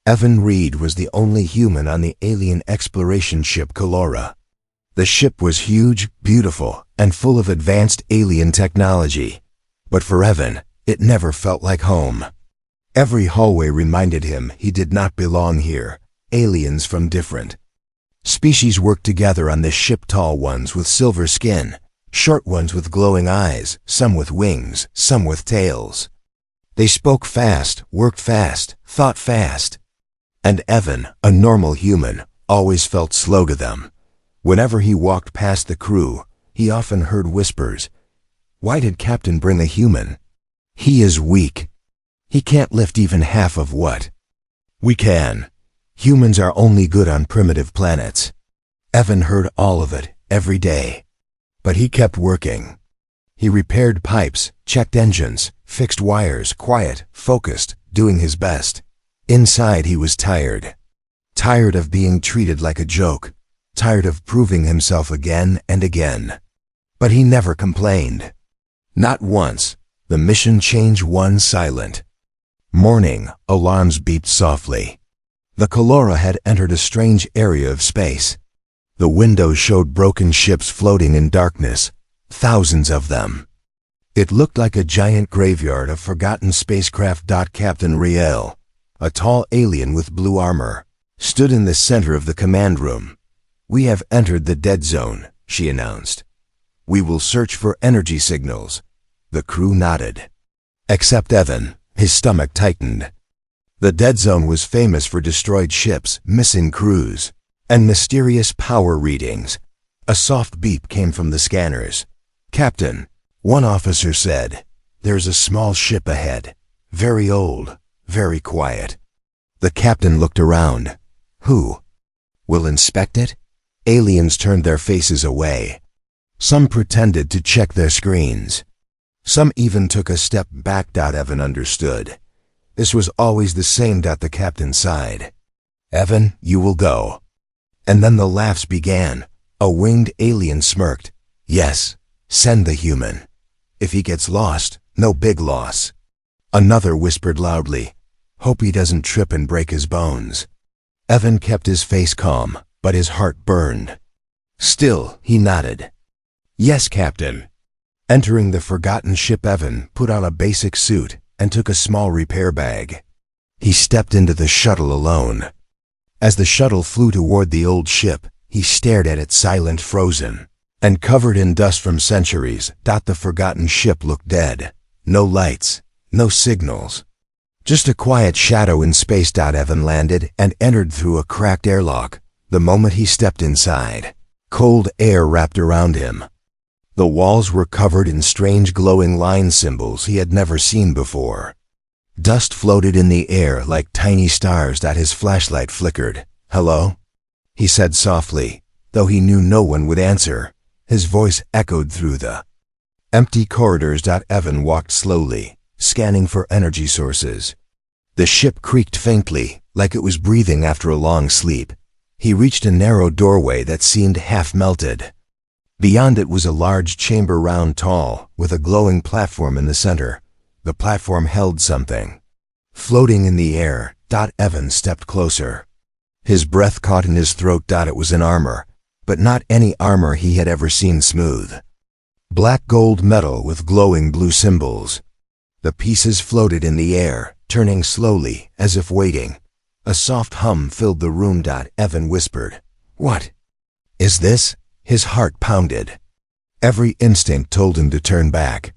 Evan Reed was the only human on the alien exploration ship Calora. The ship was huge, beautiful, and full of advanced alien technology. But for Evan, it never felt like home. Every hallway reminded him he did not belong here. Aliens from different species worked together on this ship, tall ones with silver skin, short ones with glowing eyes, some with wings, some with tails. They spoke fast, worked fast, thought fast. And Evan, a normal human, always felt slow to them. Whenever he walked past the crew, he often heard whispers. Why did Captain bring a human? He is weak. He can't lift even half of what we can. Humans are only good on primitive planets. Evan heard all of it, every day. But he kept working. He repaired pipes, checked engines, fixed wires, quiet, focused, doing his best. Inside he was tired. Tired of being treated like a joke. Tired of proving himself again and again. But he never complained. Not once. The mission change one silent. Morning, alarms beeped softly. The Calora had entered a strange area of space. The windows showed broken ships floating in darkness, thousands of them. It looked like a giant graveyard of forgotten spacecraft. Captain Riel, a tall alien with blue armor, stood in the center of the command room. "We have entered the dead zone," she announced. "We will search for energy signals." The crew nodded. Except Evan, his stomach tightened. The dead zone was famous for destroyed ships, missing crews, and mysterious power readings. A soft beep came from the scanners. "Captain," one officer said, "there's a small ship ahead. Very old, very quiet." The captain looked around. "Who will inspect it?" Aliens turned their faces away. Some pretended to check their screens. Some even took a step back. Evan understood. This was always the same. The captain sighed. "Evan, you will go." And then the laughs began. A winged alien smirked. "Yes, send the human. If he gets lost, no big loss." Another whispered loudly, "Hope he doesn't trip and break his bones." Evan kept his face calm, but his heart burned. Still, he nodded. "Yes, Captain." Entering the forgotten ship, Evan put on a basic suit and took a small repair bag. He stepped into the shuttle alone. As the shuttle flew toward the old ship, he stared at it, silent, frozen, and covered in dust from centuries. The forgotten ship looked dead. No lights, no signals. Just a quiet shadow in space. Evan landed and entered through a cracked airlock. The moment he stepped inside, cold air wrapped around him. The walls were covered in strange glowing line symbols he had never seen before. Dust floated in the air like tiny stars. His flashlight flickered. "Hello?" he said softly, though he knew no one would answer. His voice echoed through the empty corridors. Evan walked slowly, scanning for energy sources. The ship creaked faintly, like it was breathing after a long sleep. He reached a narrow doorway that seemed half melted. Beyond it was a large chamber, round, tall, with a glowing platform in the center. The platform held something floating in the air. Evan stepped closer. His breath caught in his throat. It was an armor, but not any armor he had ever seen. Smooth, black gold metal with glowing blue symbols. The pieces floated in the air, turning slowly, as if waiting. A soft hum filled the room. Evan whispered, "What is this?" His heart pounded. Every instinct told him to turn back.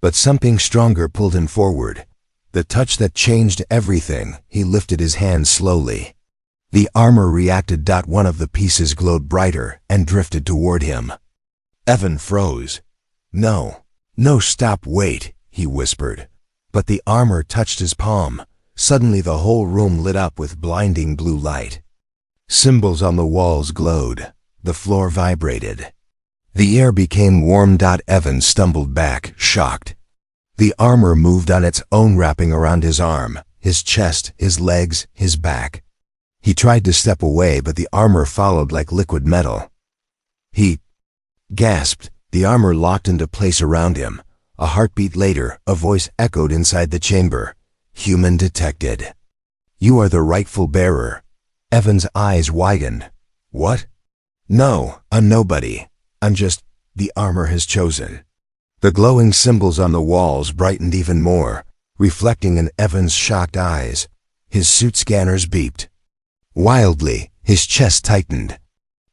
But something stronger pulled him forward. The touch that changed everything. He lifted his hand slowly. The armor reacted. One of the pieces glowed brighter and drifted toward him. Evan froze. No, stop, wait," he whispered. But the armor touched his palm. Suddenly the whole room lit up with blinding blue light. Symbols on the walls glowed. The floor vibrated. The air became warm. Evan stumbled back, shocked. The armor moved on its own, wrapping around his arm, his chest, his legs, his back. He tried to step away, but the armor followed like liquid metal. He gasped. The armor locked into place around him. A heartbeat later, a voice echoed inside the chamber. "Human detected. You are the rightful bearer. Evan's eyes widened. What? No, I'm nobody. I'm just the armor has chosen. The glowing symbols on the walls brightened even more, reflecting in Evan's shocked eyes. His suit scanners beeped. Wildly, his chest tightened.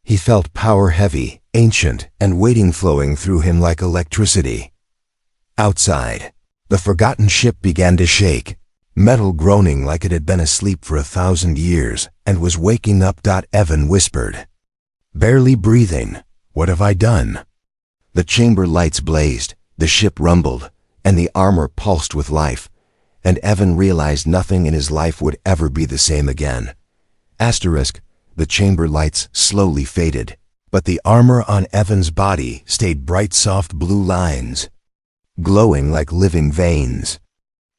He felt power heavy, ancient, and weighting flowing through him like electricity. Outside, the forgotten ship began to shake, metal groaning like it had been asleep for 1,000 years and was waking up. Evan whispered. Barely breathing. What have I done? The chamber lights blazed, the ship rumbled, and the armor pulsed with life, and Evan realized nothing in his life would ever be the same again. Asterisk, the chamber lights slowly faded, but the armor on Evan's body stayed bright soft blue lines, glowing like living veins.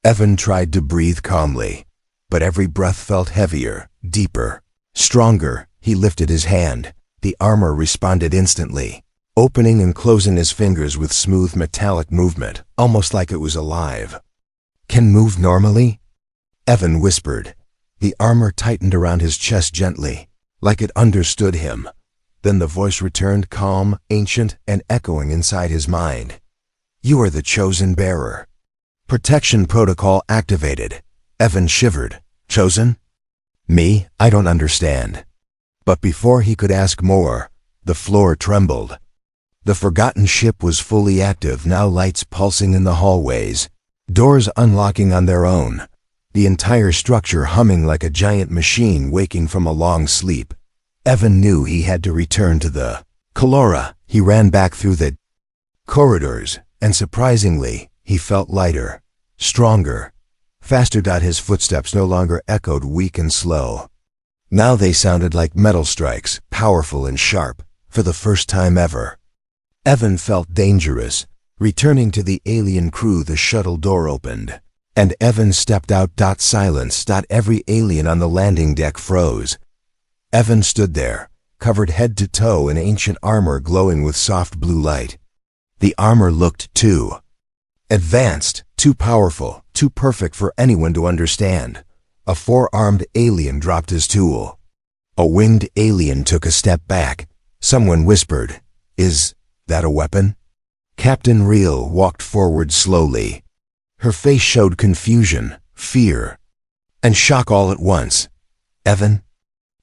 Evan tried to breathe calmly, but every breath felt heavier, deeper, stronger. He lifted his hand. The armor responded instantly, opening and closing his fingers with smooth metallic movement, almost like it was alive. Can move normally? Evan whispered. The armor tightened around his chest gently, like it understood him. Then the voice returned, calm, ancient, and echoing inside his mind. You are the chosen bearer. Protection protocol activated. Evan shivered. Chosen? Me? I don't understand. But before he could ask more, the floor trembled. The forgotten ship was fully active now, lights pulsing in the hallways, doors unlocking on their own, the entire structure humming like a giant machine waking from a long sleep. Evan knew he had to return to the Calora. He ran back through the corridors, and surprisingly, he felt lighter, stronger, faster. His footsteps no longer echoed weak and slow. Now they sounded like metal strikes, powerful and sharp, for the first time ever. Evan felt dangerous. Returning to the alien crew, the shuttle door opened, and Evan stepped out. Silence. Every alien on the landing deck froze. Evan stood there, covered head to toe in ancient armor glowing with soft blue light. The armor looked too advanced, too powerful, too perfect for anyone to understand. A four-armed alien dropped his tool. A winged alien took a step back. Someone whispered, Is that a weapon? Captain Reel walked forward slowly. Her face showed confusion, fear, and shock all at once. Evan?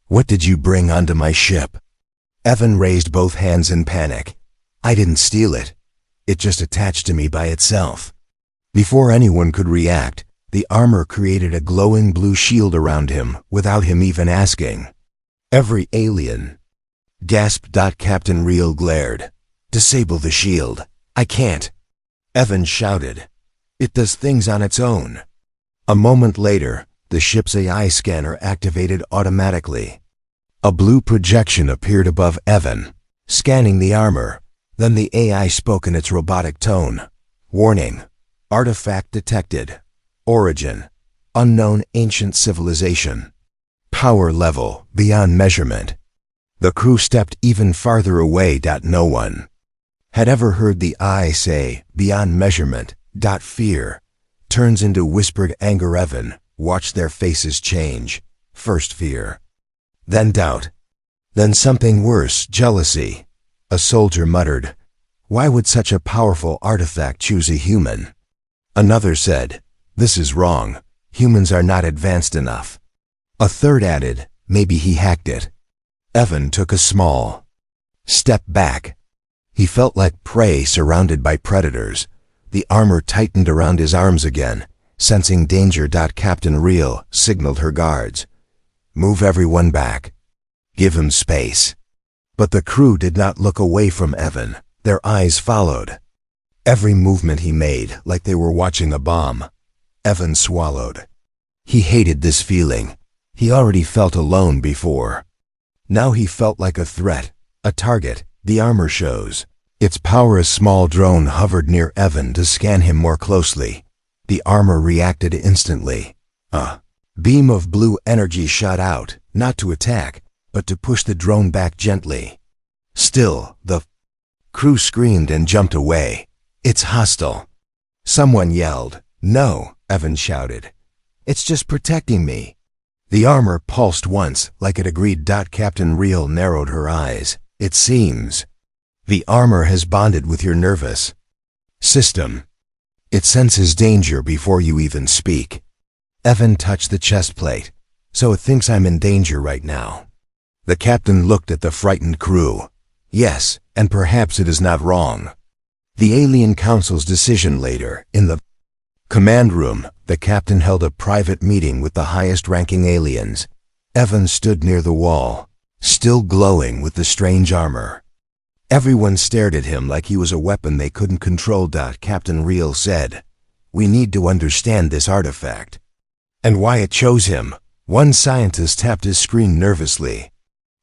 What did you bring onto my ship? Evan raised both hands in panic. I didn't steal it. It just attached to me by itself. Before anyone could react, the armor created a glowing blue shield around him without him even asking. Every alien gasped. Captain Reel glared. Disable the shield. I can't. Evan shouted. It does things on its own. A moment later, the ship's AI scanner activated automatically. A blue projection appeared above Evan, scanning the armor. Then the AI spoke in its robotic tone. Warning. Artifact detected. Origin. Unknown ancient civilization. Power level beyond measurement. The crew stepped even farther away. No one had ever heard the I say, beyond measurement. Fear turns into whispered anger. Evan watched their faces change. First fear, then doubt, then something worse, jealousy. A soldier muttered, Why would such a powerful artifact choose a human? Another said, This is wrong. Humans are not advanced enough. A third added, Maybe he hacked it. Evan took a small step back. He felt like prey surrounded by predators. The armor tightened around his arms again. Sensing danger. Captain Reel signaled her guards. Move everyone back. Give him space. But the crew did not look away from Evan. Their eyes followed every movement he made, like they were watching a bomb. Evan swallowed. He hated this feeling. He already felt alone before. Now he felt like a threat, a target. The armor shows its power. A small drone hovered near Evan to scan him more closely. The armor reacted instantly. A beam of blue energy shot out, not to attack, but to push the drone back gently. Still, the crew screamed and jumped away. It's hostile. Someone yelled. No, Evan shouted. It's just protecting me. The armor pulsed once, like it agreed. Captain Real narrowed her eyes. It seems the armor has bonded with your nervous system. It senses danger before you even speak. Evan touched the chest plate. So it thinks I'm in danger right now. The captain looked at the frightened crew. Yes, and perhaps it is not wrong. The Alien Council's decision later. In the command room, the captain held a private meeting with the highest-ranking aliens. Evan stood near the wall, still glowing with the strange armor. Everyone stared at him like he was a weapon they couldn't control. Captain Real said, "We need to understand this artifact and why it chose him." One scientist tapped his screen nervously.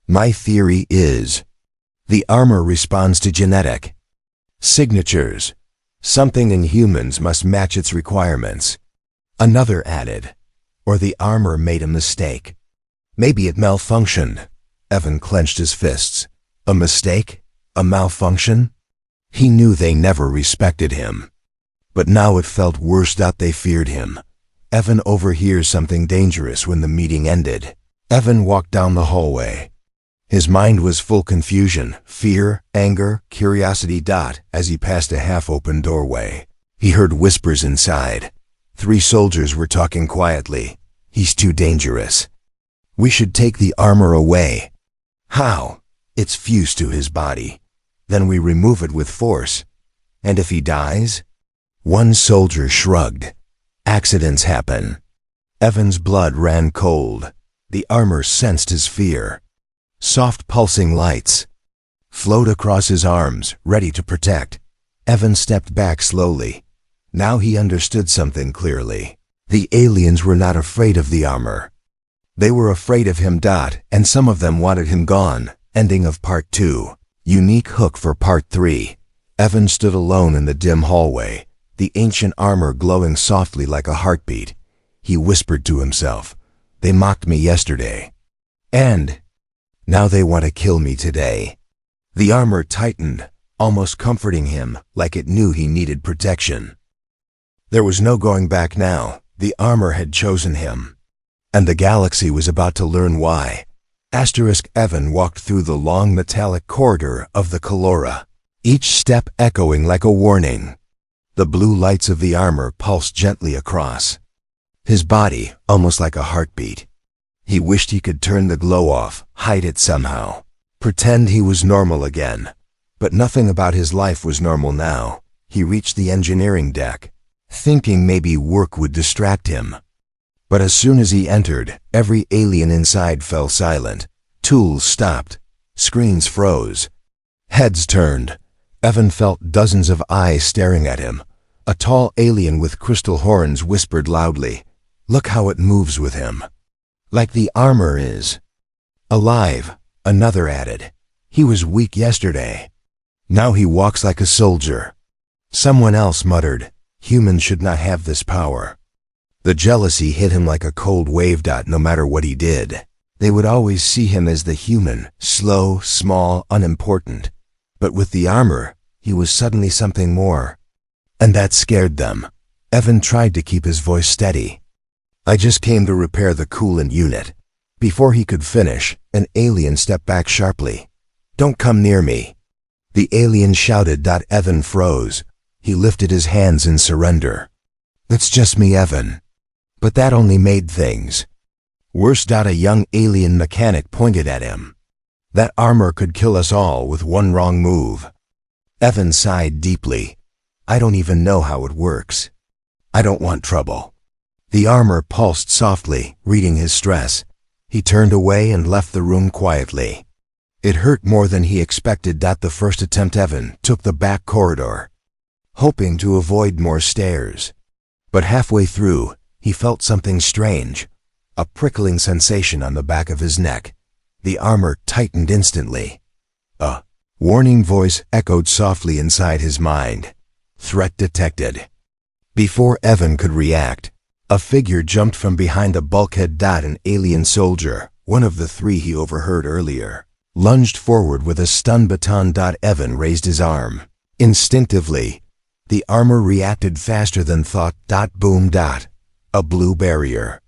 "My theory is the armor responds to genetic signatures. Something in humans must match its requirements." Another added, "Or the armor made a mistake. Maybe it malfunctioned." Evan clenched his fists. A mistake? A malfunction? He knew they never respected him. But now it felt worse. They feared him. Evan overhears something dangerous. When the meeting ended, Evan walked down the hallway. His mind was full confusion, fear, anger, curiosity. As he passed a half-open doorway, he heard whispers inside. 3 soldiers were talking quietly. "He's too dangerous. We should take the armor away." "How?" "It's fused to his body. Then we remove it with force. And if he dies?" One soldier shrugged. "Accidents happen." Evan's blood ran cold. The armor sensed his fear. Soft pulsing lights flowed across his arms, ready to protect. Evan stepped back slowly. Now he understood something clearly. The aliens were not afraid of the armor. They were afraid of him. And some of them wanted him gone. Ending of Part 2. Unique hook for Part 3. Evan stood alone in the dim hallway, the ancient armor glowing softly like a heartbeat. He whispered to himself, "They mocked me yesterday. And now they want to kill me today." The armor tightened, almost comforting him, like it knew he needed protection. There was no going back now. The armor had chosen him. And the galaxy was about to learn why. Evan walked through the long metallic corridor of the Calora, each step echoing like a warning. The blue lights of the armor pulsed gently across his body, almost like a heartbeat. He wished he could turn the glow off, hide it somehow, pretend he was normal again. But nothing about his life was normal now. He reached the engineering deck, thinking maybe work would distract him. But as soon as he entered, every alien inside fell silent. Tools stopped. Screens froze. Heads turned. Evan felt dozens of eyes staring at him. A tall alien with crystal horns whispered loudly, "Look how it moves with him. Like the armor is alive." Another added, "He was weak yesterday. Now he walks like a soldier." Someone else muttered, "Humans should not have this power." The jealousy hit him like a cold wave. No matter what he did, they would always see him as the human, slow, small, unimportant. But with the armor, he was suddenly something more. And that scared them. Evan tried to keep his voice steady. "I just came to repair the coolant unit." Before he could finish, an alien stepped back sharply. "Don't come near me." The alien shouted. Evan froze. He lifted his hands in surrender. "It's just me, Evan." But that only made things worse. A young alien mechanic pointed at him. "That armor could kill us all with one wrong move." Evan sighed deeply. "I don't even know how it works. I don't want trouble." The armor pulsed softly, reading his stress. He turned away and left the room quietly. It hurt more than he expected. The first attempt, Evan took the back corridor, hoping to avoid more stairs. But halfway through, he felt something strange, a prickling sensation on the back of his neck. The armor tightened instantly. A warning voice echoed softly inside his mind. Threat detected. Before Evan could react, a figure jumped from behind the bulkhead. An alien soldier, one of the 3 he overheard earlier, lunged forward with a stun baton. Evan raised his arm. Instinctively, the armor reacted faster than thought. Boom. A blue barrier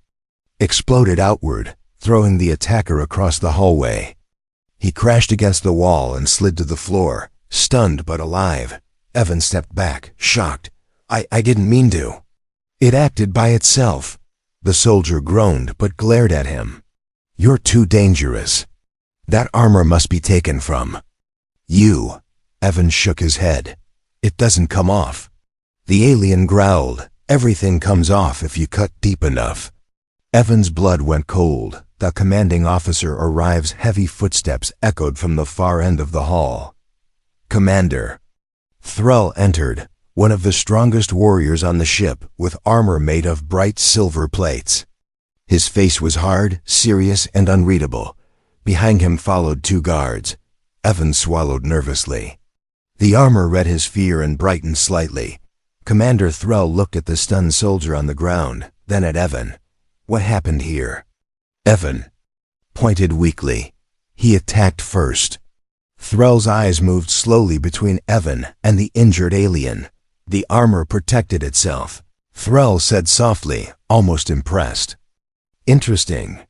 exploded outward, throwing the attacker across the hallway. He crashed against the wall and slid to the floor, stunned but alive. Evan stepped back, shocked. I didn't mean to. It acted by itself. The soldier groaned but glared at him. You're too dangerous. That armor must be taken from you. Evan shook his head. It doesn't come off. The alien growled. Everything comes off if you cut deep enough. Evan's blood went cold. The commanding officer arrives. Heavy footsteps echoed from the far end of the hall. Commander. Thrall entered, one of the strongest warriors on the ship, with armor made of bright silver plates. His face was hard, serious, and unreadable. Behind him followed 2 guards. Evan swallowed nervously. The armor read his fear and brightened slightly. Commander Thrall looked at the stunned soldier on the ground, then at Evan. What happened here? Evan pointed weakly. He attacked first. Thrall's eyes moved slowly between Evan and the injured alien. The armor protected itself. Thrall said softly, almost impressed. Interesting.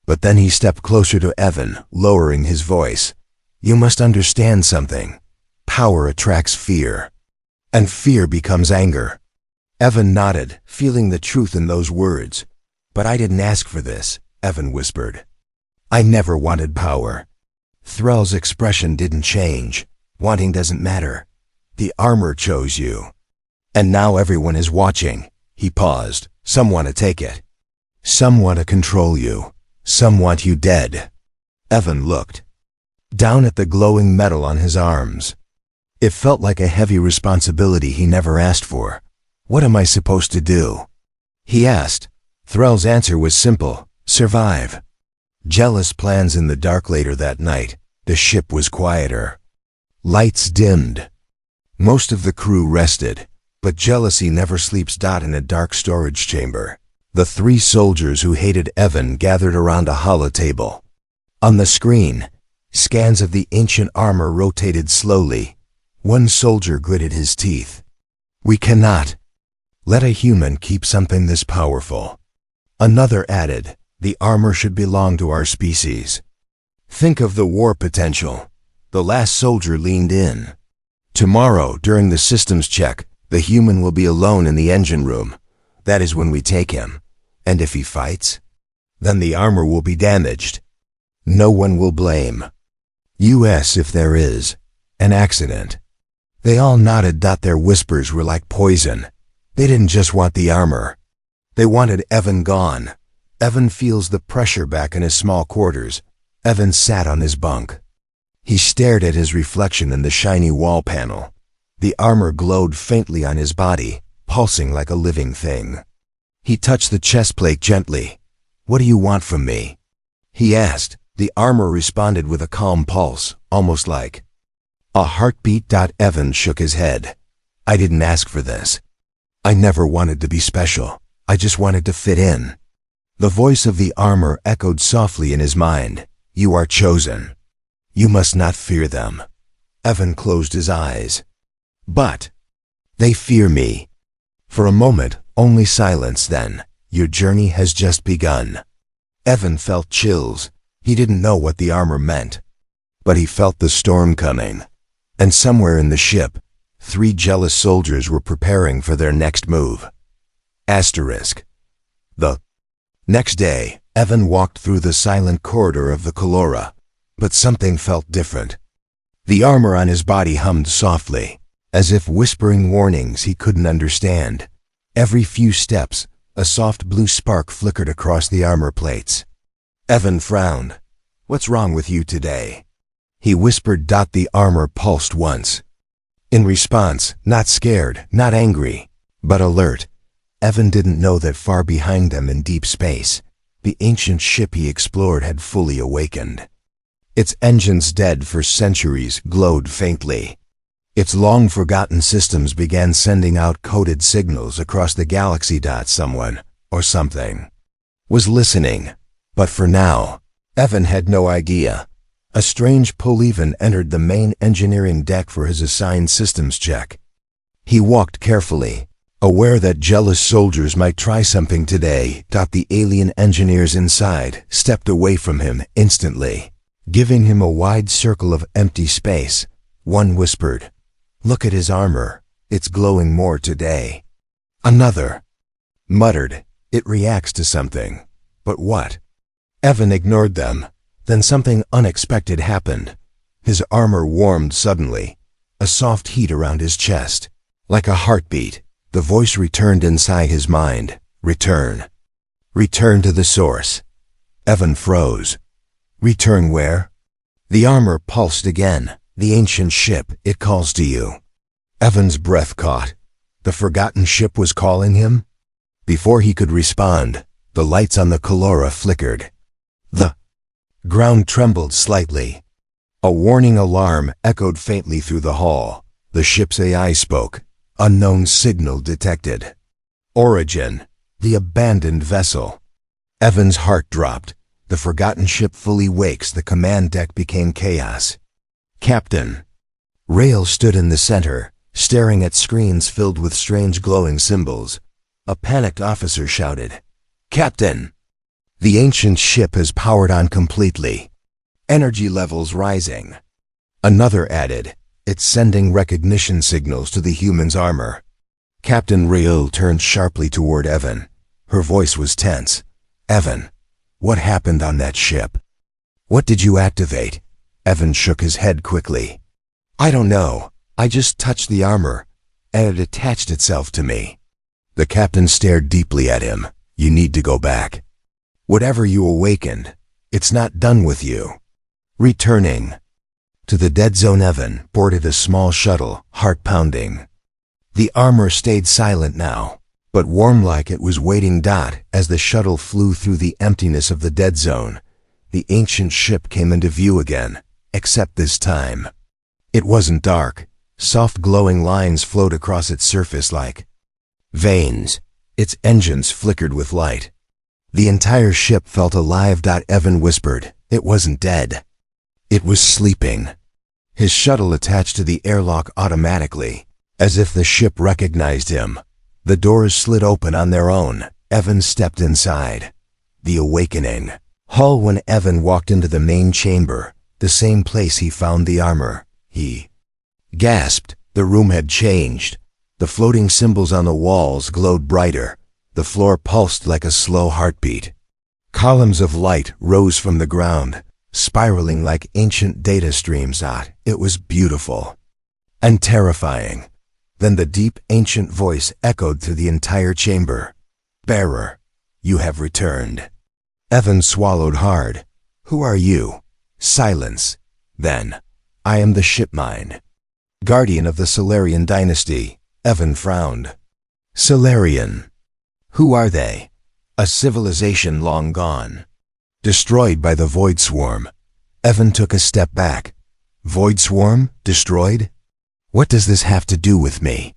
But then he stepped closer to Evan, lowering his voice. You must understand something. Power attracts fear. And fear becomes anger. Evan nodded, feeling the truth in those words. But I didn't ask for this, Evan whispered. I never wanted power. Thrall's expression didn't change. Wanting doesn't matter. The armor chose you. And now everyone is watching. He paused. Some want to take it. Some want to control you. Some want you dead. Evan looked down at the glowing metal on his arms. It felt like a heavy responsibility he never asked for. What am I supposed to do? He asked. Thrall's answer was simple. Survive. Jealous plans in the dark. Later that night, the ship was quieter. Lights dimmed. Most of the crew rested, but jealousy never sleeps. In a dark storage chamber, the 3 soldiers who hated Evan gathered around a holotable. On the screen, scans of the ancient armor rotated slowly. One soldier gritted his teeth. We cannot let a human keep something this powerful. Another added, the armor should belong to our species. Think of the war potential. The last soldier leaned in. Tomorrow, during the systems check, the human will be alone in the engine room. That is when we take him. And if he fights, then the armor will be damaged. No one will blame US if there is an accident. They all nodded. Their whispers were like poison. They didn't just want the armor. They wanted Evan gone. Evan feels the pressure back in his small quarters. Evan sat on his bunk. He stared at his reflection in the shiny wall panel. The armor glowed faintly on his body, pulsing like a living thing. He touched the chest plate gently. What do you want from me? He asked. The armor responded with a calm pulse, almost like a heartbeat. Evan shook his head. I didn't ask for this. I never wanted to be special. I just wanted to fit in. The voice of the armor echoed softly in his mind. You are chosen. You must not fear them. Evan closed his eyes. But they fear me. For a moment, only silence. Then, your journey has just begun. Evan felt chills. He didn't know what the armor meant. But he felt the storm coming. And somewhere in the ship, 3 jealous soldiers were preparing for their next move. The next day, Evan walked through the silent corridor of the Colora, but something felt different. The armor on his body hummed softly, as if whispering warnings he couldn't understand. Every few steps, a soft blue spark flickered across the armor plates. Evan frowned. What's wrong with you today? He whispered. The armor pulsed once. In response, not scared, not angry, but alert. Evan didn't know that far behind them in deep space, the ancient ship he explored had fully awakened. Its engines, dead for centuries, glowed faintly. Its long-forgotten systems began sending out coded signals across the galaxy. Someone, or something, was listening. But for now, Evan had no idea. A strange pull even entered the main engineering deck for his assigned systems check. He walked carefully, Aware that jealous soldiers might try something today, the alien engineers inside stepped away from him instantly, giving him a wide circle of empty space. One whispered, "Look at his armor. It's glowing more today." Another muttered, "It reacts to something." But what? Evan ignored them. Then something unexpected happened. His armor warmed suddenly, a soft heat around his chest. Like a heartbeat, the voice returned inside his mind. Return. Return to the source. Evan froze. Return where? The armor pulsed again. The ancient ship, it calls to you. Evan's breath caught. The forgotten ship was calling him? Before he could respond, the lights on the Calora flickered. The ground trembled slightly. A warning alarm echoed faintly through the hall. The ship's AI spoke. Unknown signal detected. Origin, the abandoned vessel. Evan's heart dropped. The forgotten ship fully wakes. The command deck became chaos. Captain. Rail stood in the center, staring at screens filled with strange glowing symbols. A panicked officer shouted, "Captain! The ancient ship has powered on completely. Energy levels rising." Another added, "It's sending recognition signals to the human's armor." Captain Rail turned sharply toward Evan. Her voice was tense. "Evan, what happened on that ship? What did you activate?" Evan shook his head quickly. "I don't know. I just touched the armor, and it attached itself to me." The captain stared deeply at him. "You need to go back. Whatever you awakened, it's not done with you." Returning to the dead zone, Evan boarded a small shuttle, heart pounding. The armor stayed silent now, but warm like it was waiting. As the shuttle flew through the emptiness of the dead zone, the ancient ship came into view again, except this time. It wasn't dark. Soft glowing lines flowed across its surface like veins. Its engines flickered with light. The entire ship felt alive. Evan whispered, "It wasn't dead. It was sleeping." His shuttle attached to the airlock automatically, as if the ship recognized him. The doors slid open on their own. Evan stepped inside. The awakening hall. When Evan walked into the main chamber, the same place he found the armor, he gasped. The room had changed. The floating symbols on the walls glowed brighter. The floor pulsed like a slow heartbeat. Columns of light rose from the ground, spiraling like ancient data streams. It was beautiful and terrifying. Then the deep, ancient voice echoed through the entire chamber. "Bearer, you have returned." Evan swallowed hard. "Who are you?" Silence. Then, "I am the ship mind, guardian of the Solarian dynasty." Evan frowned. Solarian. Who are they? A civilization long gone, destroyed by the Void Swarm. Evan took a step back. Void Swarm? Destroyed? What does this have to do with me?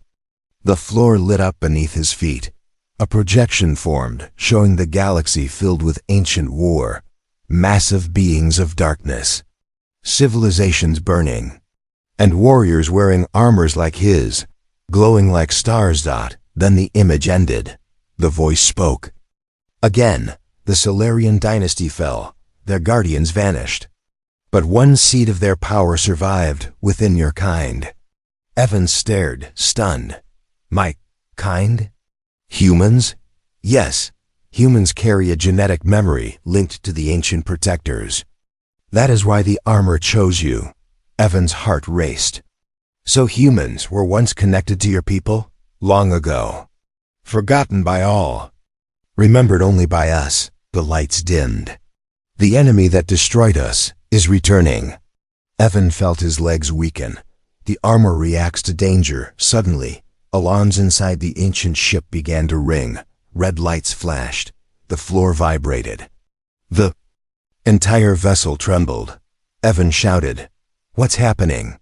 The floor lit up beneath his feet. A projection formed, showing the galaxy filled with ancient war, massive beings of darkness, civilizations burning, and warriors wearing armors like his, glowing like stars. Then the image ended. The voice spoke. Again, the Solarian dynasty fell. Their guardians vanished. But one seed of their power survived within your kind. Evan stared, stunned. My kind? Humans? Yes, humans carry a genetic memory linked to the ancient protectors. That is why the armor chose you. Evan's heart raced. So humans were once connected to your people? Long ago. Forgotten by all. Remembered only by us. The lights dimmed. The enemy that destroyed us is returning. Evan felt his legs weaken. The armor reacts to danger. Suddenly, alarms inside the ancient ship began to ring. Red lights flashed. The floor vibrated. The entire vessel trembled. Evan shouted, "What's happening?"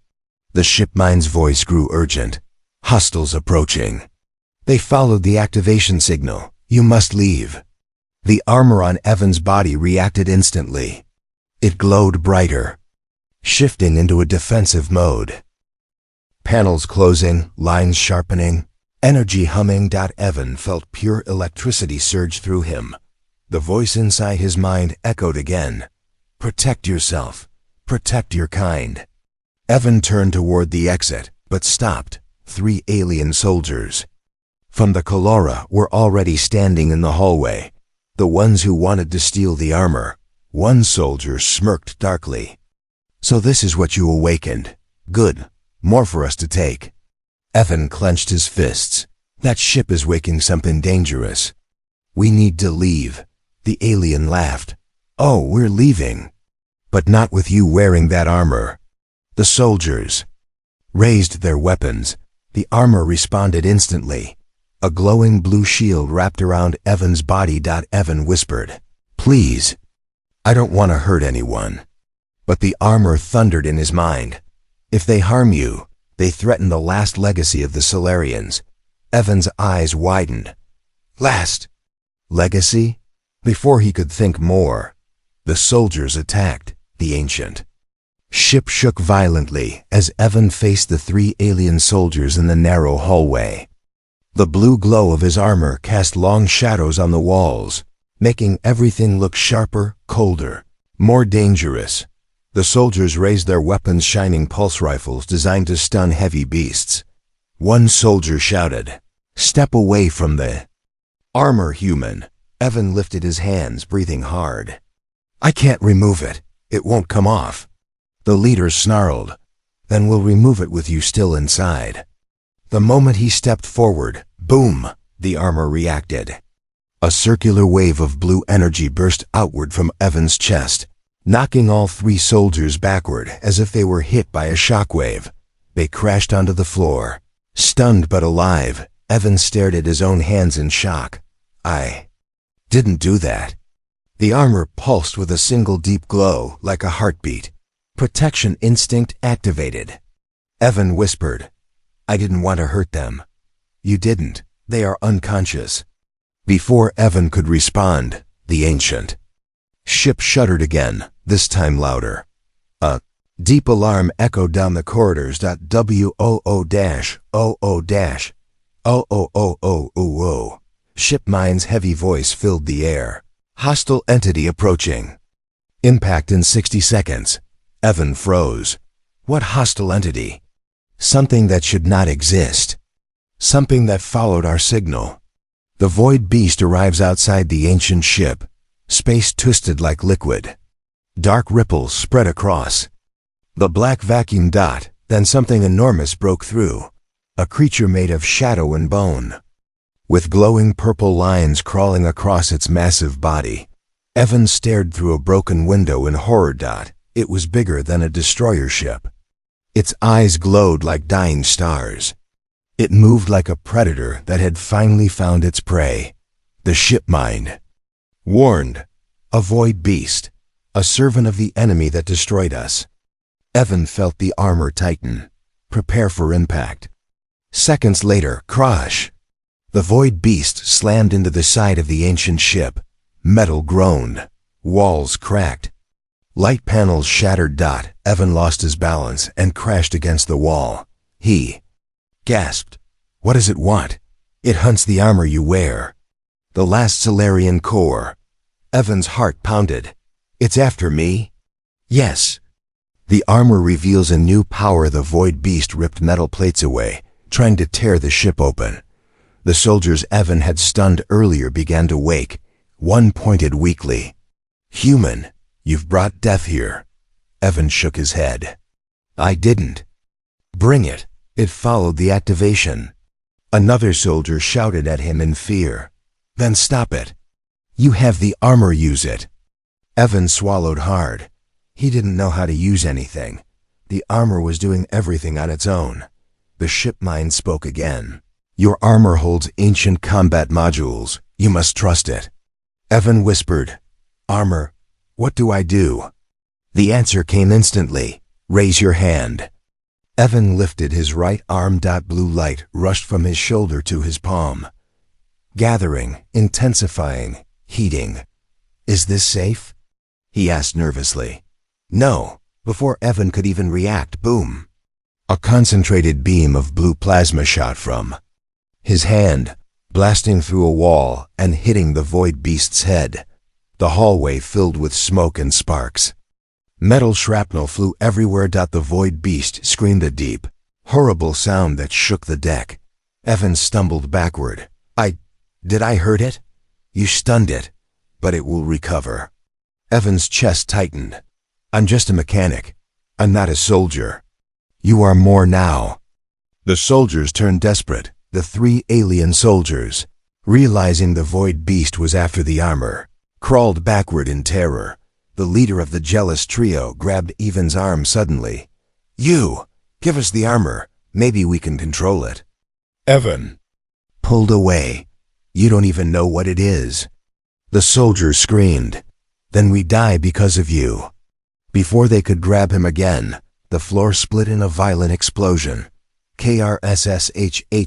The shipmind's voice grew urgent. "Hostiles approaching." They followed the activation signal. "You must leave." The armor on Evan's body reacted instantly. It glowed brighter, shifting into a defensive mode. Panels closing, lines sharpening. Energy humming. Evan felt pure electricity surge through him. The voice inside his mind echoed again. Protect yourself. Protect your kind. Evan turned toward the exit, but stopped. 3 alien soldiers from the Kalora were already standing in the hallway. The ones who wanted to steal the armor. One soldier smirked darkly. So this is what you awakened. Good. More for us to take. Evan clenched his fists. That ship is waking something dangerous. We need to leave. The alien laughed. Oh, we're leaving. But not with you wearing that armor. The soldiers raised their weapons. The armor responded instantly. A glowing blue shield wrapped around Evan's body. Evan whispered, Please. I don't want to hurt anyone. But the armor thundered in his mind. If they harm you, they threaten the last legacy of the Solarians. Evan's eyes widened. Last legacy? Before he could think more, the soldiers attacked the ancient ship. Shook violently as Evan faced the 3 alien soldiers in the narrow hallway. The blue glow of his armor cast long shadows on the walls, making everything look sharper, colder, more dangerous. The soldiers raised their weapons, shining pulse rifles designed to stun heavy beasts. One soldier shouted, Step away from the armor, human. Evan lifted his hands, breathing hard. I can't remove it. It won't come off. The leader snarled. Then we'll remove it with you still inside. The moment he stepped forward, boom, the armor reacted. A circular wave of blue energy burst outward from Evan's chest, knocking all 3 soldiers backward as if they were hit by a shockwave. They crashed onto the floor. Stunned but alive, Evan stared at his own hands in shock. I didn't do that. The armor pulsed with a single deep glow, like a heartbeat. Protection instinct activated. Evan whispered, I didn't want to hurt them. You didn't. They are unconscious. Before Evan could respond, the ancient ship shuddered again, this time louder. A deep alarm echoed down the corridors. WOO-OO-OO-OO-OO-OO. Shipmine's heavy voice filled the air. Hostile entity approaching. Impact in 60 seconds. Evan froze. What hostile entity? Something that should not exist. Something that followed our signal. The void beast arrives outside the ancient ship. Space twisted like liquid. Dark ripples spread across the black vacuum. Then something enormous broke through. A creature made of shadow and bone, with glowing purple lines crawling across its massive body. Evan stared through a broken window in horror. It was bigger than a destroyer ship. Its eyes glowed like dying stars. It moved like a predator that had finally found its prey. The ship mind warned. A void beast, a servant of the enemy that destroyed us. Evan felt the armor tighten. Prepare for impact. Seconds later, crash. The void beast slammed into the side of the ancient ship. Metal groaned. Walls cracked. Light panels shattered. Evan lost his balance and crashed against the wall. He gasped. What does it want? It hunts the armor you wear. The last Solarian core. Evan's heart pounded. It's after me? Yes. The armor reveals a new power. The void beast ripped metal plates away, trying to tear the ship open. The soldiers Evan had stunned earlier began to wake. One pointed weakly. Human, you've brought death here. Evan shook his head. I didn't. Bring it. It followed the activation. Another soldier shouted at him in fear. Then stop it. You have the armor, use it. Evan swallowed hard. He didn't know how to use anything. The armor was doing everything on its own. The ship mind spoke again. Your armor holds ancient combat modules. You must trust it. Evan whispered, Armor, what do I do? The answer came instantly. Raise your hand. Evan lifted his right arm. Blue light rushed from his shoulder to his palm. Gathering, intensifying, heating. Is this safe? He asked nervously. No. Before Evan could even react, boom. A concentrated beam of blue plasma shot from his hand blasting through a wall and hitting the void beast's head. The hallway filled with smoke and sparks. Metal shrapnel flew everywhere. The void beast screamed a deep, horrible sound that shook the deck. Evan stumbled backward. Did I hurt it? You stunned it, but it will recover. Evan's chest tightened. I'm just a mechanic. I'm not a soldier. You are more now. The soldiers turned desperate, the 3 alien soldiers, realizing the void beast was after the armor, crawled backward in terror. The leader of the jealous trio grabbed Evan's arm suddenly. You, give us the armor. Maybe we can control it. Evan pulled away. You don't even know what it is. The soldiers screamed. Then we die because of you. Before they could grab him again, the floor split in a violent explosion. KRSSHHH.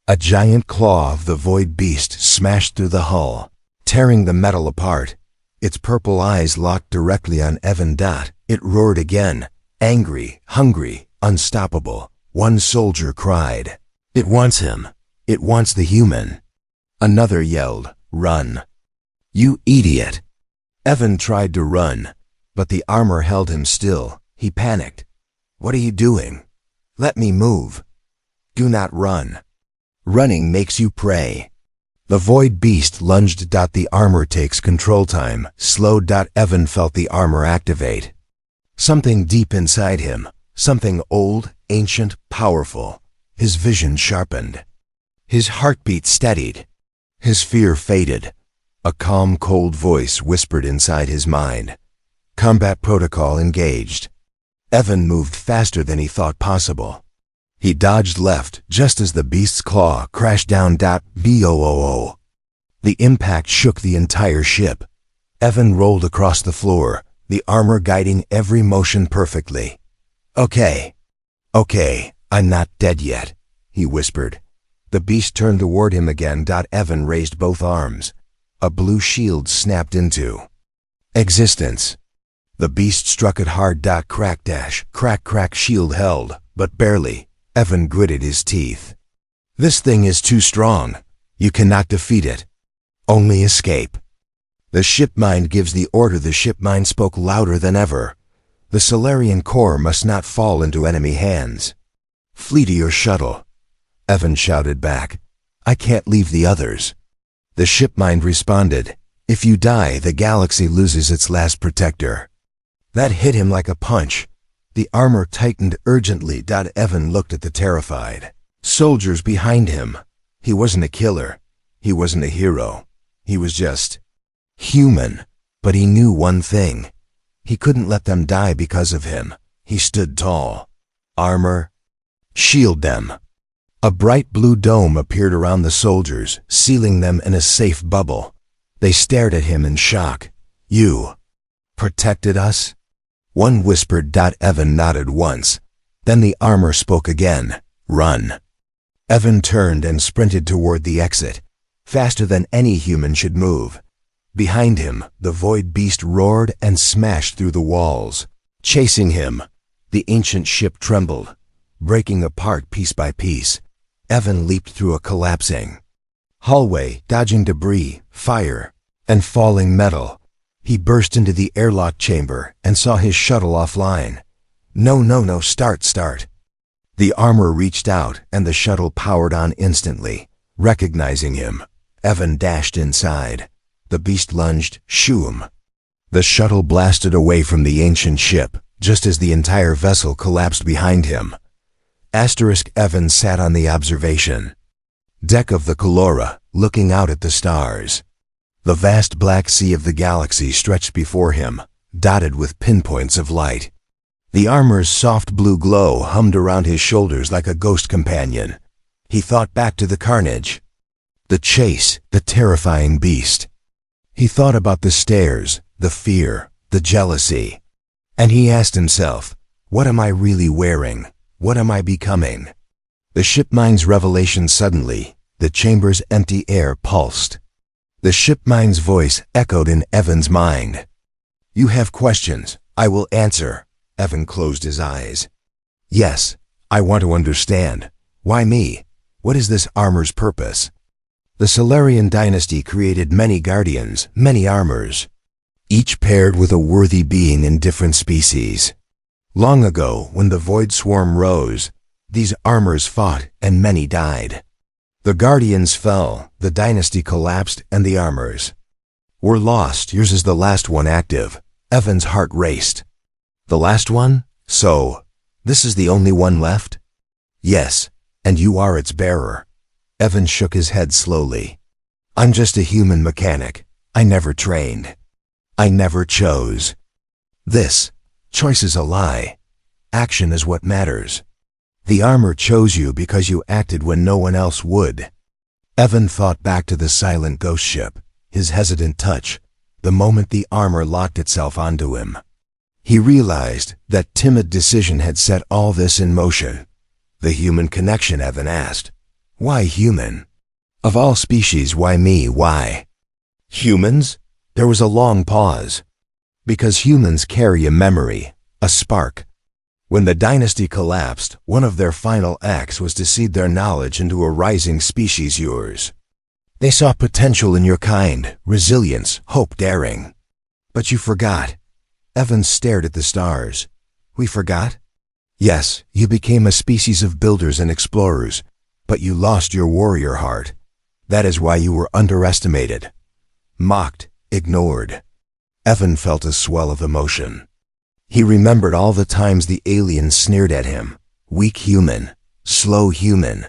A giant claw of the void beast smashed through the hull, tearing the metal apart. Its purple eyes locked directly on Evan. It roared again, angry, hungry, unstoppable. One soldier cried, "It wants him. It wants the human." Another yelled, "Run." You idiot. Evan tried to run, but the armor held him still. He panicked. What are you doing? Let me move. Do not run. Running makes you prey. The void beast lunged. The armor takes control time. Slowed. Evan felt the armor activate. Something deep inside him, something old, ancient, powerful. His vision sharpened. His heartbeat steadied. His fear faded. A calm, cold voice whispered inside his mind. Combat protocol engaged. Evan moved faster than he thought possible. He dodged left just as the beast's claw crashed down. Boo. The impact shook the entire ship. Evan rolled across the floor, the armor guiding every motion perfectly. Okay, I'm not dead yet, he whispered. The beast turned toward him again. Evan raised both arms. A blue shield snapped into existence. The beast struck it hard. Crack, crack, shield held, but barely. Evan gritted his teeth. This thing is too strong. You cannot defeat it. Only escape. The ship mind gives the order. The ship mind spoke louder than ever. The Solarian core must not fall into enemy hands. Flee to your shuttle. Evan shouted back. I can't leave the others. The ship mind responded. If you die, the galaxy loses its last protector. That hit him like a punch. The armor tightened urgently. Evan looked at the terrified soldiers behind him. He wasn't a killer. He wasn't a hero. He was just human. But he knew one thing. He couldn't let them die because of him. He stood tall. Armor. Shield them. A bright blue dome appeared around the soldiers, sealing them in a safe bubble. They stared at him in shock. You protected us? One whispered. Evan nodded once. Then the armor spoke again. Run. Evan turned and sprinted toward the exit, faster than any human should move. Behind him, the void beast roared and smashed through the walls. Chasing him, the ancient ship trembled, breaking apart piece by piece. Evan leaped through a collapsing hallway, dodging debris, fire, and falling metal. He burst into the airlock chamber and saw his shuttle offline. No, start. The armor reached out and the shuttle powered on instantly. Recognizing him, Evan dashed inside. The beast lunged, shoom. The shuttle blasted away from the ancient ship, just as the entire vessel collapsed behind him. Evan sat on the observation deck of the Colora, looking out at the stars. The vast black sea of the galaxy stretched before him, dotted with pinpoints of light. The armor's soft blue glow hummed around his shoulders like a ghost companion. He thought back to the carnage, the chase, the terrifying beast. He thought about the stares, the fear, the jealousy. And he asked himself, what am I really wearing? What am I becoming? The shipmind's revelation suddenly, the chamber's empty air pulsed. The shipmind's voice echoed in Evan's mind. You have questions, I will answer. Evan closed his eyes. Yes, I want to understand. Why me? What is this armor's purpose? The Solarian dynasty created many guardians, many armors, each paired with a worthy being in different species. Long ago, when the Void Swarm rose, these armors fought and many died. The guardians fell, the dynasty collapsed, and the armors were lost. Yours is the last one active. Evan's heart raced. The last one? So, this is the only one left? Yes, and you are its bearer. Evan shook his head slowly. I'm just a human mechanic. I never trained. I never chose. This choice is a lie. Action is what matters. The armor chose you because you acted when no one else would. Evan thought back to the silent ghost ship, his hesitant touch, the moment the armor locked itself onto him. He realized that timid decision had set all this in motion. The human connection, Evan asked. Why human? Of all species, why me? Why? Humans? There was a long pause. Because humans carry a memory, a spark. When the dynasty collapsed, one of their final acts was to seed their knowledge into a rising species, yours. They saw potential in your kind, resilience, hope, daring. But you forgot. Evan stared at the stars. We forgot? Yes, you became a species of builders and explorers, but you lost your warrior heart. That is why you were underestimated, mocked, ignored. Evan felt a swell of emotion. He remembered all the times the aliens sneered at him. Weak human, slow human,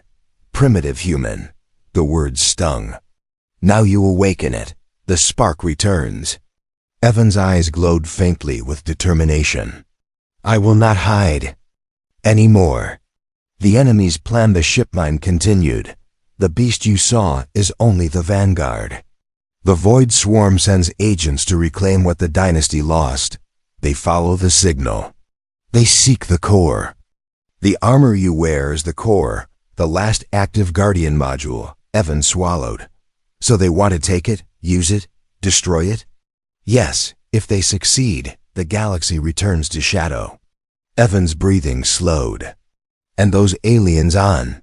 primitive human. The words stung. Now you awaken it. The spark returns. Evan's eyes glowed faintly with determination. I will not hide anymore. The enemy's plan, the ship mine continued. The beast you saw is only the vanguard. The Void Swarm sends agents to reclaim what the dynasty lost. They follow the signal. They seek the core. The armor you wear is the core, the last active Guardian module. Evan swallowed. So they want to take it, use it, destroy it? Yes, if they succeed, the galaxy returns to shadow. Evan's breathing slowed. And those aliens on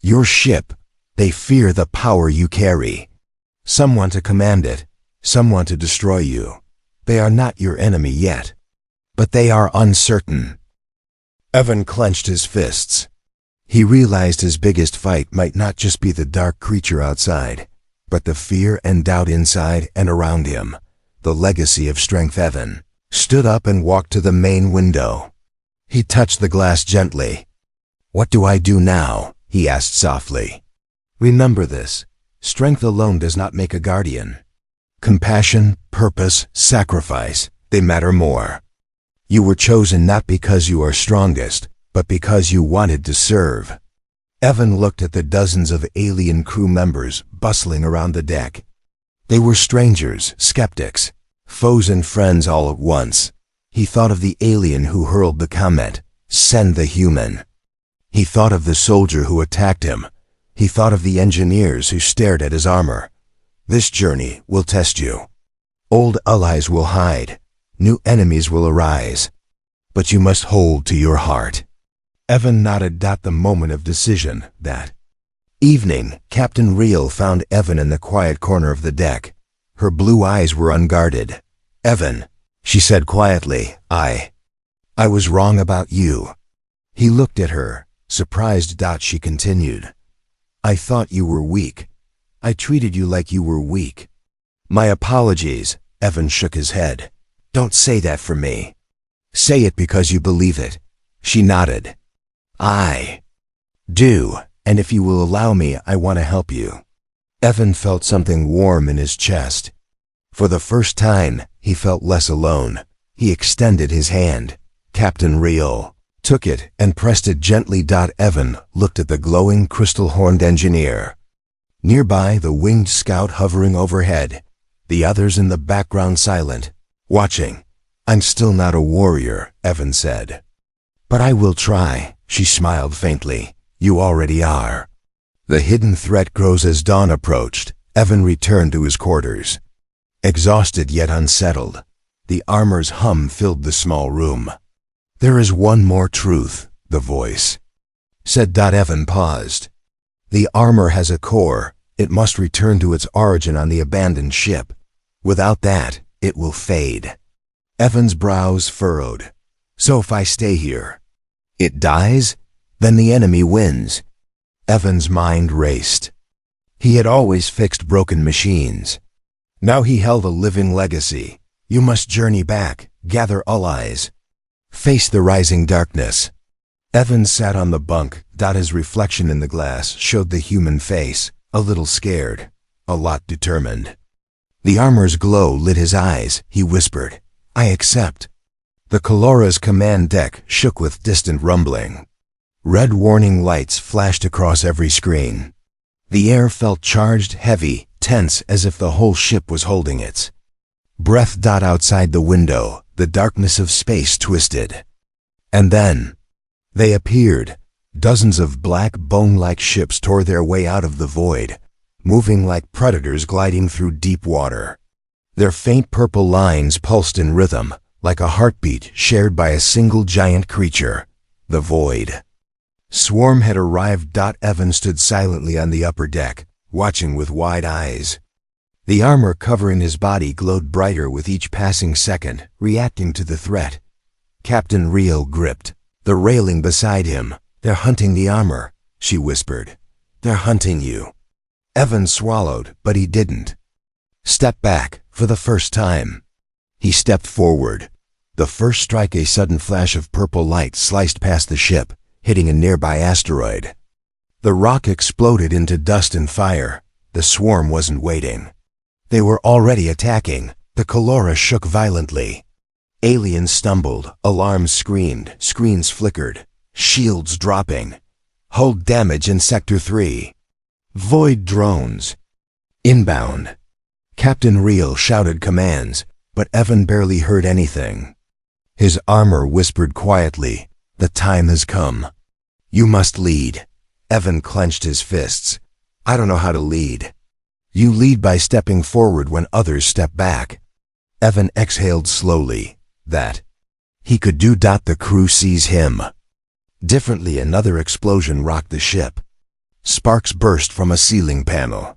your ship, they fear the power you carry. Some want to command it, some want to destroy you. They are not your enemy yet, but they are uncertain. Evan clenched his fists. He realized his biggest fight might not just be the dark creature outside, but the fear and doubt inside and around him. The legacy of strength. Evan stood up and walked to the main window. He touched the glass gently. What do I do now? He asked softly. Remember this. Strength alone does not make a guardian. Compassion, purpose, sacrifice, they matter more. You were chosen not because you are strongest, but because you wanted to serve. Evan looked at the dozens of alien crew members bustling around the deck. They were strangers, skeptics, foes and friends all at once. He thought of the alien who hurled the comment, "Send the human." He thought of the soldier who attacked him. He thought of the engineers who stared at his armor. This journey will test you. Old allies will hide. New enemies will arise. But you must hold to your heart. Evan nodded. The moment of decision, that evening, Captain Reel found Evan in the quiet corner of the deck. Her blue eyes were unguarded. Evan, she said quietly, I was wrong about you. He looked at her, surprised. She continued, I thought you were weak. I treated you like you were weak. My apologies. Evan shook his head. Don't say that for me. Say it because you believe it. She nodded. I do, and if you will allow me, I want to help you. Evan felt something warm in his chest. For the first time, he felt less alone. He extended his hand. Captain Reel took it and pressed it gently. Evan looked at the glowing crystal-horned engineer. Nearby, the winged scout hovering overhead, the others in the background silent, watching. I'm still not a warrior, Evan said. But I will try, she smiled faintly. You already are. The hidden threat grows as dawn approached. Evan returned to his quarters. Exhausted yet unsettled, the armor's hum filled the small room. There is one more truth, the voice said. Evan paused. The armor has a core. It must return to its origin on the abandoned ship. Without that, it will fade. Evan's brows furrowed. So if I stay here, it dies? Then the enemy wins. Evan's mind raced. He had always fixed broken machines. Now he held a living legacy. You must journey back, gather allies, face the rising darkness. Evan sat on the bunk. His reflection in the glass showed the human face, a little scared, a lot determined. The armor's glow lit his eyes. He whispered, I accept. The Kalora's command deck shook with distant rumbling. Red warning lights flashed across every screen. The air felt charged, heavy, tense, as if the whole ship was holding its breath. Outside the window, the darkness of space twisted. And then they appeared. Dozens of black, bone-like ships tore their way out of the void, moving like predators gliding through deep water. Their faint purple lines pulsed in rhythm, like a heartbeat shared by a single giant creature, the void. Swarm had arrived. Evan stood silently on the upper deck, watching with wide eyes. The armor covering his body glowed brighter with each passing second, reacting to the threat. Captain Rio gripped the railing beside him. They're hunting the armor, she whispered. They're hunting you. Evan swallowed, but he didn't. Step back, for the first time. He stepped forward. The first strike, a sudden flash of purple light sliced past the ship, hitting a nearby asteroid. The rock exploded into dust and fire. The swarm wasn't waiting. They were already attacking. The Kalora shook violently. Aliens stumbled, alarms screamed, screens flickered, shields dropping. Hold damage in Sector 3. Void drones. Inbound. Captain Rio shouted commands, but Evan barely heard anything. His armor whispered quietly, the time has come. You must lead. Evan clenched his fists. I don't know how to lead. You lead by stepping forward when others step back. Evan exhaled slowly. That he could do. The crew sees him. Differently, another explosion rocked the ship. Sparks burst from a ceiling panel.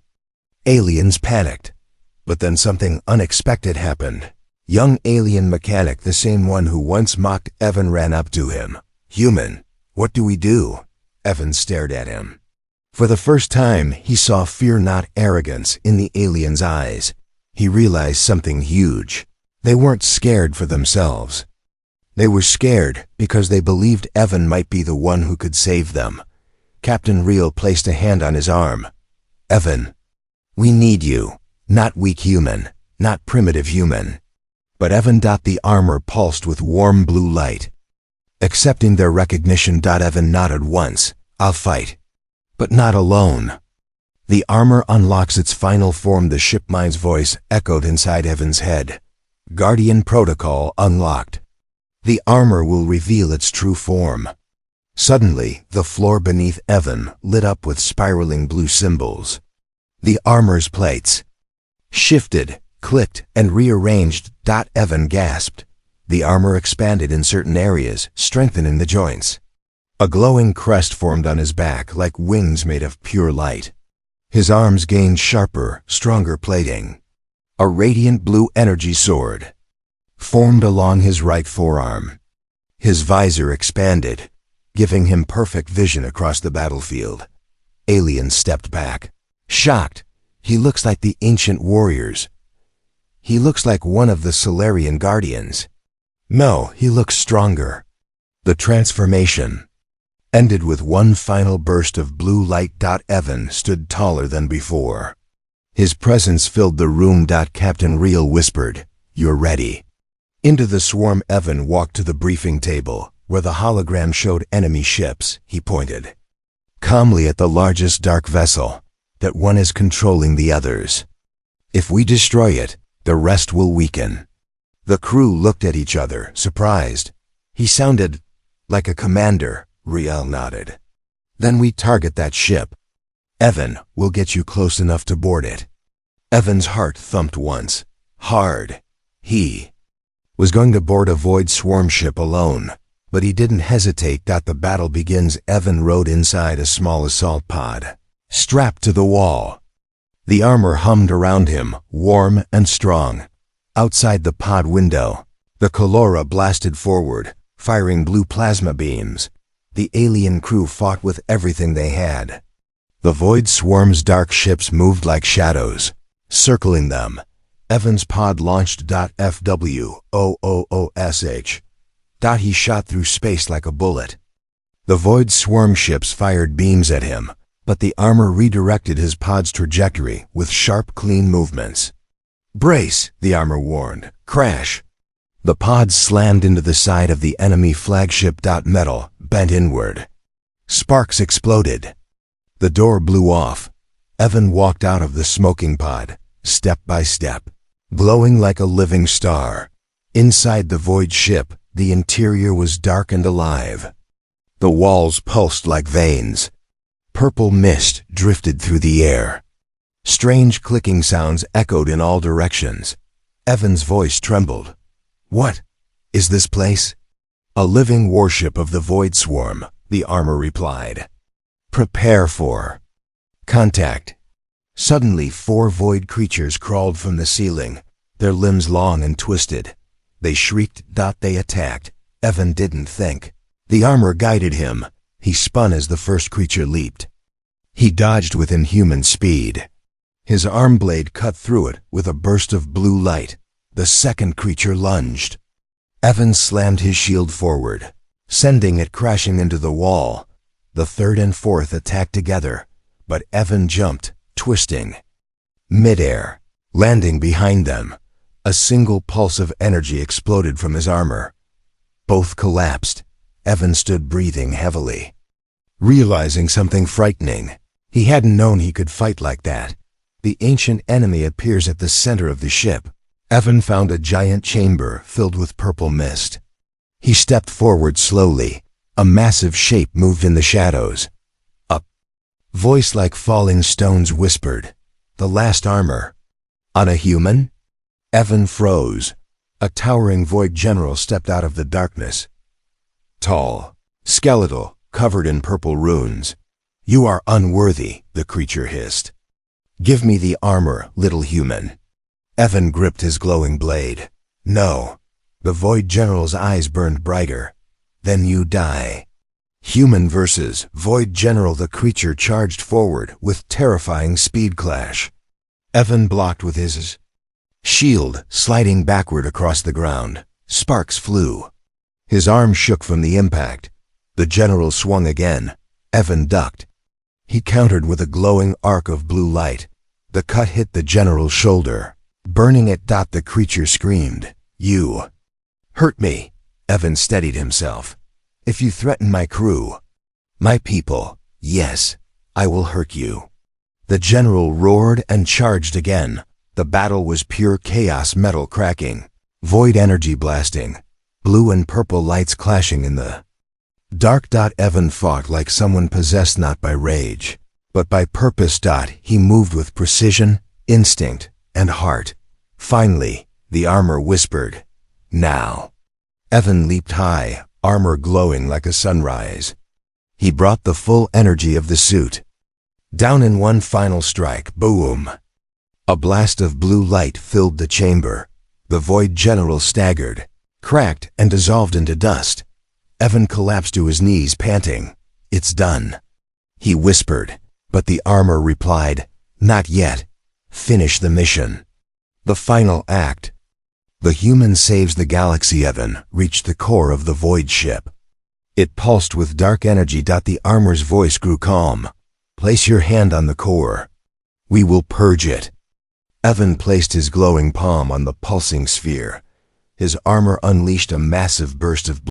Aliens panicked. But then something unexpected happened. Young alien mechanic, the same one who once mocked Evan, ran up to him. Human, what do we do? Evan stared at him. For the first time, he saw fear, not arrogance, in the alien's eyes. He realized something huge. They weren't scared for themselves. They were scared because they believed Evan might be the one who could save them. Captain Rio placed a hand on his arm. Evan, we need you. Not weak human, not primitive human. But Evan. The armor pulsed with warm blue light. Accepting their recognition. Evan nodded once. I'll fight. But not alone. The armor unlocks its final form. The shipmind's voice echoed inside Evan's head. Guardian protocol unlocked. The armor will reveal its true form. Suddenly, the floor beneath Evan lit up with spiraling blue symbols. The armor's plates shifted, clicked, and rearranged. Evan gasped. The armor expanded in certain areas, strengthening the joints. A glowing crest formed on his back like wings made of pure light. His arms gained sharper, stronger plating. A radiant blue energy sword formed along his right forearm. His visor expanded, giving him perfect vision across the battlefield. Alien stepped back, shocked. He looks like the ancient warriors. He looks like one of the Solarian guardians. No, he looks stronger. The transformation ended with one final burst of blue light. Evan stood taller than before. His presence filled the room. Captain Rio whispered, You're ready. Into the swarm. Evan walked to the briefing table, where the hologram showed enemy ships. He pointed calmly at the largest dark vessel. That one is controlling the others. If we destroy it, the rest will weaken. The crew looked at each other, surprised. He sounded like a commander. Riel nodded. Then we target that ship. Evan, we'll get you close enough to board it. Evan's heart thumped once, hard. He was going to board a void swarm ship alone, but he didn't hesitate. The battle begins. Evan rode inside a small assault pod. strapped to the wall. The armor hummed around him, warm and strong. Outside the pod window, the Colora blasted forward, firing blue plasma beams. The alien crew fought with everything they had. The Void Swarm's dark ships moved like shadows, circling them. Evan's pod launched FWOOOSH. He shot through space like a bullet. The Void Swarm ships fired beams at him, but the armor redirected his pod's trajectory with sharp, clean movements. "Brace," the armor warned. "Crash." The pod slammed into the side of the enemy flagship. Metal bent inward. Sparks exploded. The door blew off. Evan walked out of the smoking pod, step by step, glowing like a living star. Inside the Void ship, the interior was dark and alive. The walls pulsed like veins. Purple mist drifted through the air. Strange clicking sounds echoed in all directions. Evan's voice trembled. "What is this place?" "A living warship of the Void Swarm," the armor replied. "Prepare for contact." Suddenly, 4 void creatures crawled from the ceiling, their limbs long and twisted. They shrieked. They attacked. Evan didn't think. The armor guided him. He spun as the first creature leaped. He dodged with inhuman speed. His arm blade cut through it with a burst of blue light. The second creature lunged. Evan slammed his shield forward, sending it crashing into the wall. The third and fourth attacked together, but Evan jumped, twisting. Midair, landing behind them, a single pulse of energy exploded from his armor. Both collapsed. Evan stood breathing heavily, realizing something frightening. He hadn't known he could fight like that. The ancient enemy appears at the center of the ship. Evan found a giant chamber filled with purple mist. He stepped forward slowly. A massive shape moved in the shadows. A voice like falling stones whispered, "The last armor." "On a human?" Evan froze. A towering Void general stepped out of the darkness. Tall, skeletal, covered in purple runes. "You are unworthy," the creature hissed. "Give me the armor, little human." Evan gripped his glowing blade. "No." The Void general's eyes burned brighter. "Then you die." Human versus Void general. The creature charged forward with terrifying speed clash. Evan blocked with his shield, sliding backward across the ground. Sparks flew. His arm shook from the impact. The general swung again. Evan ducked. He countered with a glowing arc of blue light. The cut hit the general's shoulder, burning it. The creature screamed, "You hurt me." Evan steadied himself. "If you threaten my crew, my people, yes, I will hurt you." The general roared and charged again. The battle was pure chaos, metal cracking, void energy blasting, blue and purple lights clashing in the dark. Evan fought like someone possessed, not by rage, but by purpose. He moved with precision, instinct, and heart. Finally, the armor whispered, "Now." Evan leaped high, armor glowing like a sunrise. He brought the full energy of the suit. Down in one final strike, boom! A blast of blue light filled the chamber. The Void general staggered, cracked, and dissolved into dust. Evan collapsed to his knees, panting. "It's done," he whispered, but the armor replied, "Not yet. Finish the mission." The final act. The human saves the galaxy. Evan reached the core of the Void ship. It pulsed with dark energy. The armor's voice grew calm. "Place your hand on the core. We will purge it." Evan placed his glowing palm on the pulsing sphere. His armor unleashed a massive burst of